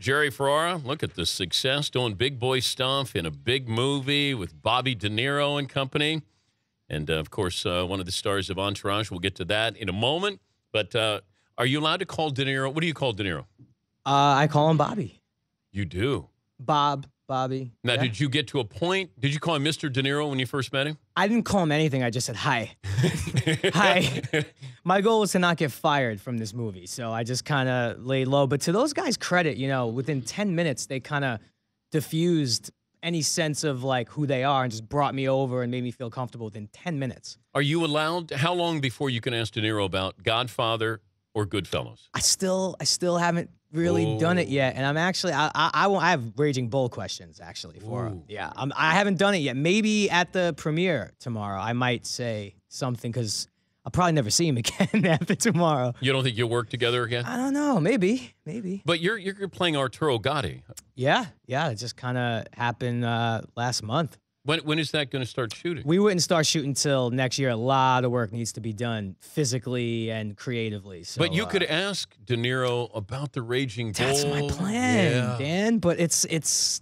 Jerry Ferrara. Look at the success, doing big boy stuff in a big movie with Bobby De Niro and company. And, of course, one of the stars of Entourage. We'll get to that in a moment. But are you allowed to call De Niro? What do you call De Niro? I call him Bobby. You do? Bobby. Now, yeah. Did you get to a point? Did you call him Mr. De Niro when you first met him? I didn't call him anything. I just said, hi. Hi. My goal was to not get fired from this movie, so I just kind of laid low. But to those guys' credit, within 10 minutes, they kind of diffused any sense of, like, who they are and just brought me over and made me feel comfortable within 10 minutes. Are you allowed? How long before you can ask De Niro about Godfather or Goodfellas? I still haven't really done it yet, and I'm actually I have Raging Bull questions actually for him. Yeah, I haven't done it yet. Maybe at the premiere tomorrow I might say something because I'll probably never see him again after tomorrow. You don't think you'll work together again? I don't know. Maybe. But you're playing Arturo Gatti. Yeah. It just kind of happened last month. When is that going to start shooting? We wouldn't start shooting till next year. A lot of work needs to be done physically and creaally. So, but you could ask De Niro about the Raging Bull. That's my plan, Dan. But it's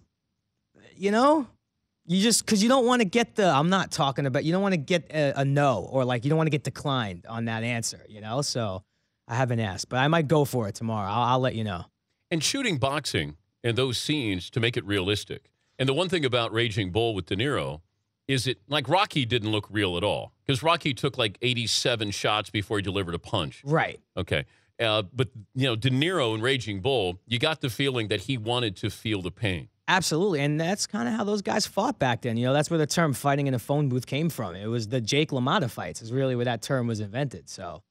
you just, because you don't want to get you don't want to get a no, or like you don't want to get declined on that answer, So I haven't asked, but I might go for it tomorrow. I'll let you know. And shooting boxing and those scenes to make it realistic. And the one thing about Raging Bull with De Niro is like Rocky didn't look real at all because Rocky took like 87 shots before he delivered a punch. Right. Okay. But, De Niro in Raging Bull, you got the feeling that he wanted to feel the pain. Absolutely. And that's kind of how those guys fought back then. That's where the term fighting in a phone booth came from. It was the Jake LaMotta fights is really where that term was invented. So.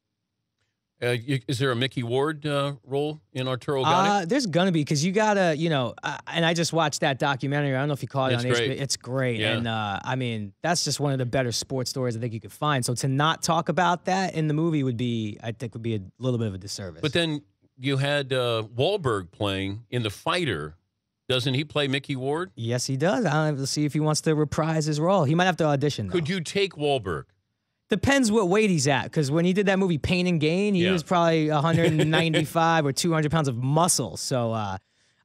Is there a Mickey Ward role in Arturo Gatti? There's going to be, because you got to, and I just watched that documentary. I don't know if you caught it on HBO. It's great. Yeah. And, that's just one of the better sports stories I think you could find. So to not talk about that in the movie would be a little bit of a disservice. But then you had Wahlberg playing in The Fighter. Doesn't he play Mickey Ward? Yes, he does. Let's see if he wants to reprise his role. He might have to audition, though. Could you take Wahlberg? Depends what weight he's at, because when he did that movie Pain and Gain, he was probably 195 or 200 pounds of muscle. So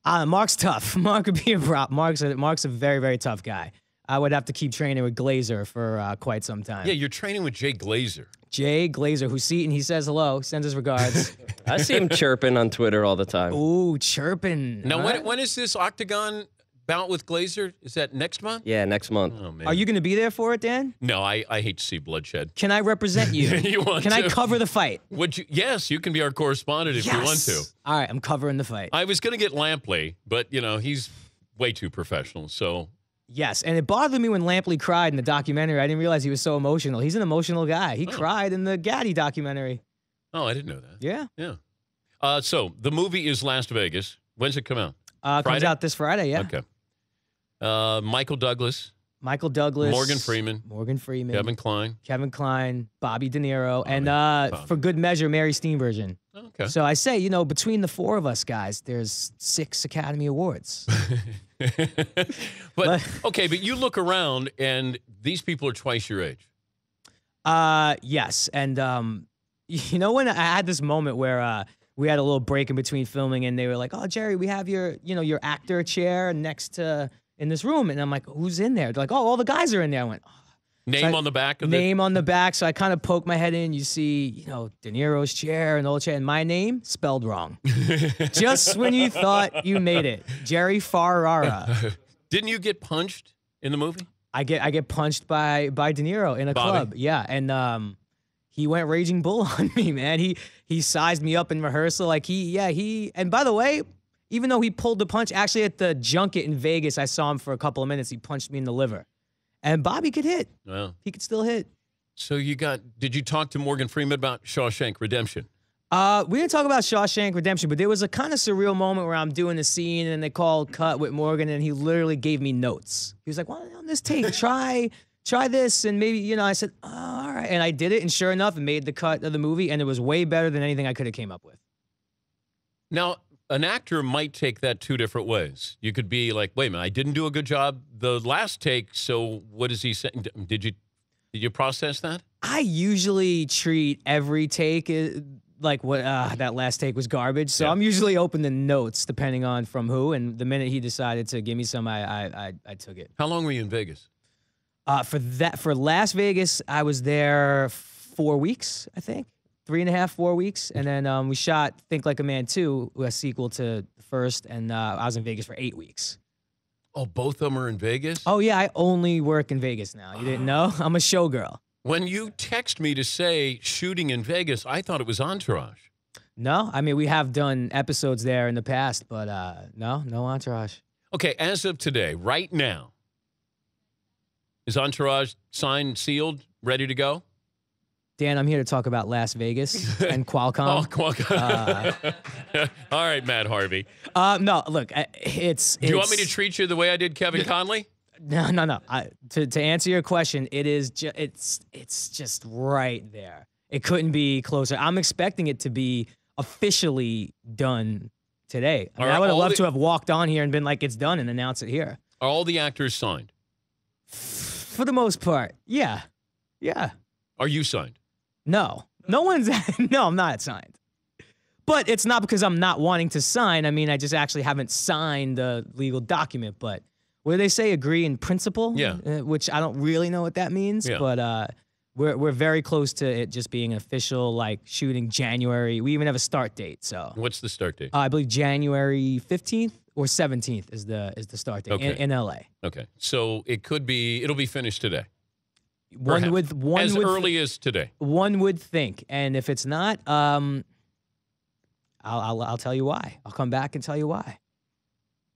Mark's tough. Mark would be a prop. Mark's a very, very tough guy. I would have to keep training with Glazer for quite some time. Yeah, you're training with Jay Glazer. Jay Glazer, who's Seton. He says hello, sends his regards. I see him chirping on Twitter all the time. Ooh, chirping. Now, when is this Octagon bout with Glazer? Is that next month? Yeah, next month. Oh, man. Are you going to be there for it, Dan? No, I hate to see bloodshed. Can I represent you? Can I cover the fight? Would you? Yes, you can be our correspondent if you want to. All right, I'm covering the fight. I was going to get Lampley, but, he's way too professional, so... Yes, and it bothered me when Lampley cried in the documentary. I didn't realize he was so emotional. He's an emotional guy. He cried in the Gatti documentary. Oh, I didn't know that. Yeah. Yeah. So the movie is Las Vegas. When's it come out? Comes out this Friday, yeah. Okay. Michael Douglas. Morgan Freeman. Kevin Kline. Bobby De Niro. And for good measure, Mary Steenburgen. Okay. So I say, between the four of us guys, there's 6 Academy Awards. but you look around and these people are twice your age. Yes. And, when I had this moment where we had a little break in between filming and they were like, oh, Jerry, we have your actor chair next to in this room. And I'm like, who's in there? They're like, oh, all the guys are in there. I went, oh. Name on the back of it? Name on the back. So I kind of poke my head in. You see, De Niro's chair and the old chair. And my name spelled wrong. Just when you thought you made it. Jerry Ferrara. Didn't you get punched in the movie? I get punched by De Niro in a club. Yeah. And he went Raging Bull on me, man. He sized me up in rehearsal. Like and by the way, even though he pulled the punch, actually at the junket in Vegas, I saw him for a couple of minutes. He punched me in the liver. And Bobby could hit. Well, he could still hit. So did you talk to Morgan Freeman about Shawshank Redemption? We didn't talk about Shawshank Redemption, but there was a kind of surreal moment where I'm doing the scene and they called cut with Morgan and he literally gave me notes. He was like, well, on this take, try this. And maybe, I said, oh, all right. And I did it. And sure enough, it made the cut of the movie. And it was way better than anything I could have came up with. Now, an actor might take that 2 different ways. You could be like, wait a minute, I didn't do a good job the last take, so what is he saying? Did you process that? I usually treat every take like what that last take was garbage. So Yeah. I'm usually open to notes depending on from who. And the minute he decided to give me some, I took it. How long were you in Vegas? For Las Vegas, I was there 4 weeks, I think. 3.5, 4 weeks. And then we shot Think Like a Man 2, a sequel to the first, and I was in Vegas for 8 weeks. Oh, both of them are in Vegas? Oh, yeah, I only work in Vegas now. You didn't know? I'm a showgirl. When you text me to say shooting in Vegas, I thought it was Entourage. No, I mean, we have done episodes there in the past, but no Entourage. Okay, as of today, right now, is Entourage signed, sealed, ready to go? Dan, I'm here to talk about Las Vegas and Qualcomm. Oh, Qualcomm. All right, Matt Harvey. No, look, it's. Do you want me to treat you the way I did Kevin Conley? No. To answer your question, it is. It's just right there. It couldn't be closer. I'm expecting it to be officially done today. I would have loved to have walked on here and been like, "It's done," and announced it here. Are all the actors signed? For the most part, yeah. Are you signed? No one's. No, I'm not signed. But it's not because I'm not wanting to sign. I mean, I just actually haven't signed the legal document. But what do they say? Agree in principle? Yeah. Which I don't really know what that means. Yeah. But we're very close to it just being official, like shooting January. We even have a start date. So What's the start date? I believe January 15th or 17th is the start date Okay. in LA. Okay, so it'll be finished today. One Perhaps. would as early as today. One would think, and if it's not, I'll tell you why. I'll come back and tell you why.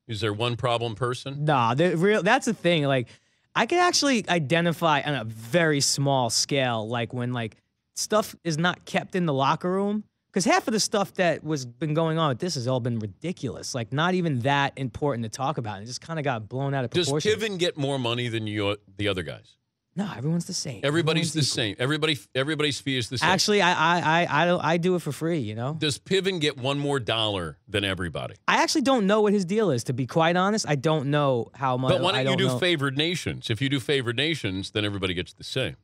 Is there one problem person? Nah, that's the thing. Like, I can actually identify on a very small scale, like when like stuff is not kept in the locker room. Because half of the stuff that was been going on with this has all been ridiculous. Like, not even that important to talk about. It just kind of got blown out of Does proportion. Piven get more money than the other guys? No, everyone's the same. Everybody's the Everyone's equal. same. Everybody's fee is the same. Actually, I do it for free. You know. Does Piven get one more dollar than everybody? I actually don't know what his deal is. To be quite honest, I don't know how much. But why don't you do know. favored nations? If you do favored nations, then everybody gets the same.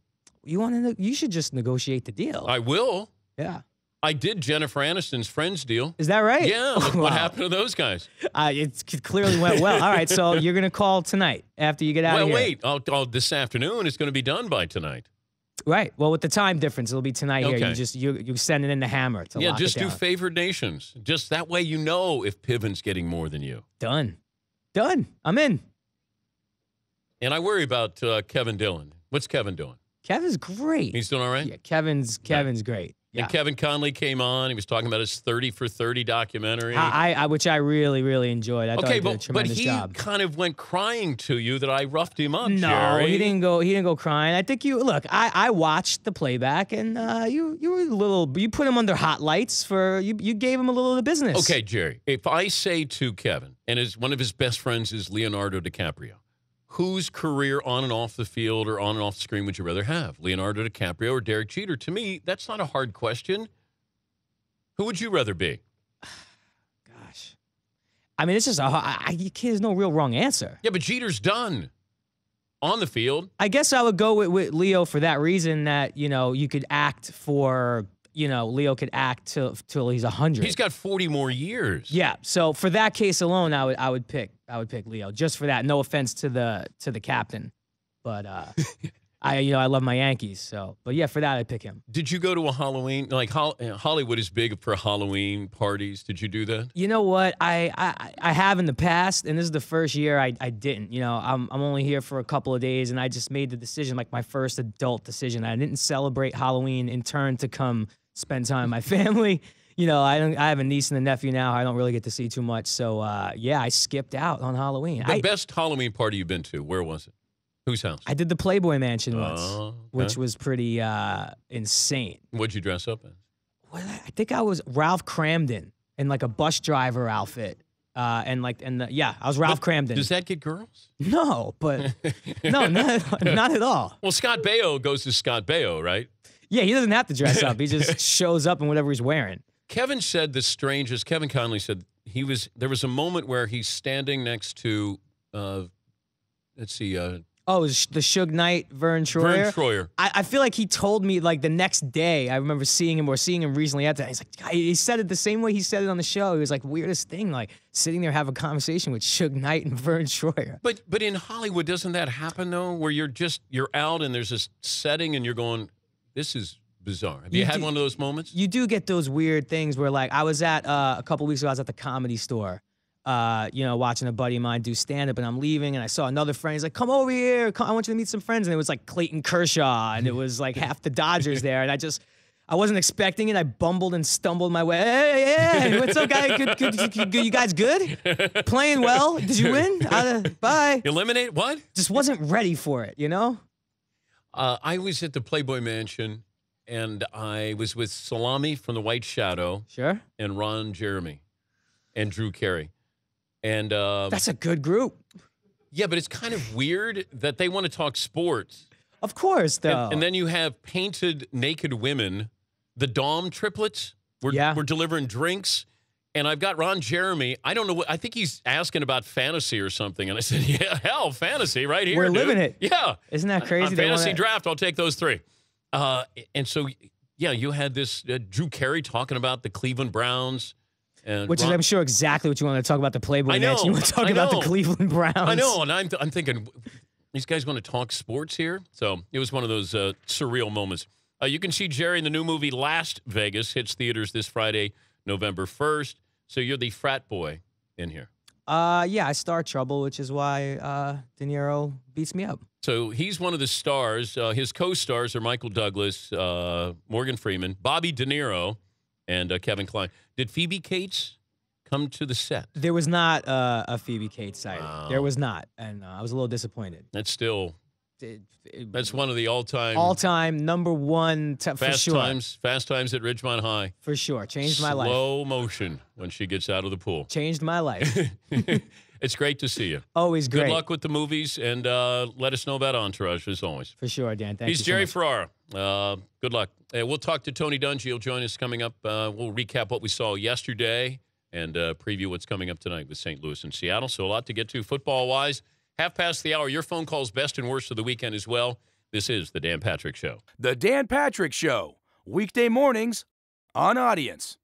You should just negotiate the deal. I will. Yeah. I did Jennifer Aniston's Friends deal. Is that right? Yeah. Look Wow. what happened to those guys. It clearly went well. All right, so you're gonna call tonight after you get out of here. Well, wait. I'll this afternoon. It's going to be done by tonight. Right. Well, with the time difference, it'll be tonight here. Okay. You send it in the hammer to Yeah, lock just it do down. favored nations. Just that way you know if Piven's getting more than you. Done. I'm in. And I worry about Kevin Dillon. What's Kevin doing? Kevin's great. He's doing all right? Yeah, Kevin's great. Yeah. And Kevin Conley came on. He was talking about his 30 for 30 documentary. Which I really, really enjoyed. I thought he did a but tremendous he job. kind of went crying to you that I roughed him up, No, Jerry. he didn't go crying. I think I watched the playback and you were a little, you put him under hot lights you gave him a little of the business. Okay, Jerry, if I say to Kevin, and one of his best friends is Leonardo DiCaprio, whose career on and off the field or on and off the screen would you rather have, Leonardo DiCaprio or Derek Jeter? To me, that's not a hard question. Who would you rather be? Gosh. I mean, it's just there's no real wrong answer. Yeah, but Jeter's done on the field. I guess I would go with Leo for that reason that, you could act for, Leo could act till he's 100. He's got 40 more years. Yeah. So for that case alone, I would pick Leo just for that. No offense to the captain, but I love my Yankees. So, but yeah, for that I'd pick him. Did you go to a Halloween? Like Hollywood is big for Halloween parties. Did you do that? You know what? I have in the past, and this is the first year I didn't. I'm only here for a couple of days, and I just made the decision, like my first adult decision. I didn't celebrate Halloween in turn to come spend time with my family. I have a niece and a nephew now. I don't really get to see too much. So I skipped out on Halloween. The best Halloween party you've been to, where was it? Whose house? I did the Playboy Mansion once, okay. which was pretty insane. What'd you dress up as? I think I was Ralph Cramden in like a bus driver outfit. I was Ralph Cramden. Does that get girls? No, but no, not at all. Well, Scott Baio goes to Scott Baio, right? Yeah, he doesn't have to dress up. He just shows up in whatever he's wearing. Kevin said the strangest. Kevin Conley said there was a moment where he's standing next to, Oh, it was the Suge Knight, Vern Troyer. Vern Troyer. I feel like he told me like the next day. I remember seeing him recently after. He's like, he said it the same way he said it on the show. It was like weirdest thing, like sitting there having a conversation with Suge Knight and Vern Troyer. But in Hollywood, doesn't that happen though? Where you're out and there's this setting and you're going, this is bizarre. Have you had one of those moments? You do get those weird things where like I was at a couple weeks ago. I was at the Comedy Store. Watching a buddy of mine do stand-up, and I'm leaving, and I saw another friend. He's like, come over here. I want you to meet some friends. And it was like Clayton Kershaw, and it was like half the Dodgers there. And I wasn't expecting it. I bumbled and stumbled my way. Hey, what's up, guys? Good, you guys good? Playing well? Did you win? Bye. Eliminate what? Just wasn't ready for it, you know? I was at the Playboy Mansion, and I was with Salami from The White Shadow. Sure. And Ron Jeremy and Drew Carey. And that's a good group. Yeah, but it's kind of weird that they want to talk sports. Of course, though. And then you have painted naked women, the Dom triplets. We're delivering drinks. And I've got Ron Jeremy. I don't know what. I think he's asking about fantasy or something. And I said, yeah, hell, fantasy right here. We're living it. Yeah. Isn't that crazy? On fantasy draft, I'll take those three. And so, yeah, you had this Drew Carey talking about the Cleveland Browns. Which is, I'm sure, exactly what you want to talk about the Playboy Mansion. You want to talk about the Cleveland Browns. I know, and I'm thinking, these guys want to talk sports here? So it was one of those surreal moments. You can see Jerry in the new movie Las Vegas. Hits theaters this Friday, November 1st. So you're the frat boy in here. Yeah, I star Trouble, which is why De Niro beats me up. So he's one of the stars. His co-stars are Michael Douglas, Morgan Freeman, Bobby De Niro, and Kevin Kline. Did Phoebe Cates come to the set? There was not a Phoebe Cates sighting. Wow. There was not, and I was a little disappointed. That's still that's one of the all-time number one for sure. Fast Times at Ridgemont High. For sure, changed my life. Slow motion when she gets out of the pool. Changed my life. It's great to see you. Always great. Good luck with the movies, and let us know about Entourage, as always. For sure, Dan. Thank you. He's Jerry Ferrara. Good luck. We'll talk to Tony Dungy. He'll join us coming up. We'll recap what we saw yesterday and preview what's coming up tonight with St. Louis and Seattle. So a lot to get to football-wise. Half past the hour. Your phone calls best and worst of the weekend as well. This is The Dan Patrick Show. The Dan Patrick Show. Weekday mornings on Audience.